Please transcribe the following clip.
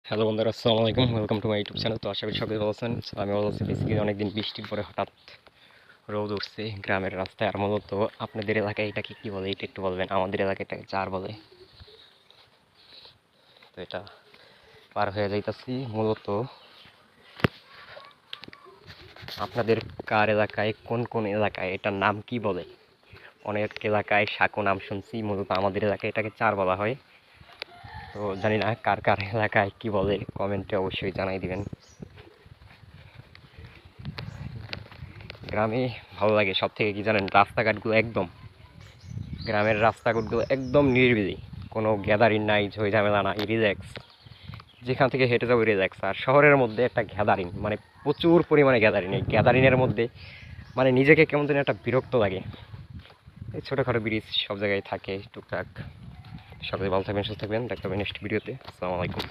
Hello বন্ধুরা, আসসালামু আলাইকুম। Welcome to my YouTube channel. তো আশা করি সবাই ভালো আছেন। আমি ভালো আছি। বেসিক্যালি অনেকদিন বৃষ্টির পরে হঠাৎ রোদ উঠছে গ্রামের রাস্তায়। আর মূলত আপনাদের এলাকায় এটাকে কী বলে এটা একটু বলবেন। আমাদের এলাকায় এটাকে চার বলে। তো এটা পার হয়ে যাইতাছি। মূলত আপনাদের কার এলাকায়, কোন কোন এলাকায় এটার নাম কি বলে? অনেক এলাকায় সাঁকো নাম শুনছি, মূলত আমাদের এলাকায় এটাকে চার বলা হয়। তো জানি না কার কার এলাকায় কি বলে, কমেন্টে অবশ্যই জানাই দিবেন। গ্রামে ভালো লাগে সব থেকে কি জানেন, রাস্তাঘাটগুলো একদম, গ্রামের রাস্তাঘাটগুলো একদম নিরিবিলি, কোনো গ্যাদারিং নাই, ঝই ঝামেলা নাই, রিল্যাক্স, যেখান থেকে হেঁটে যাবো রিল্যাক্স। আর শহরের মধ্যে একটা গ্যাদারিং, মানে প্রচুর পরিমাণে গ্যাদারিং। এই গ্যাদারিংয়ের মধ্যে মানে নিজেকে কেমন যেন একটা বিরক্ত লাগে। এই ছোটোখাটো ব্রিজ সব জায়গায় থাকে টুকটাক। সবাই ভালো থাকবেন, সুস্থ থাকবেন। দেখা হবে নেক্সট ভিডিওতে। আসসালামু আলাইকুম।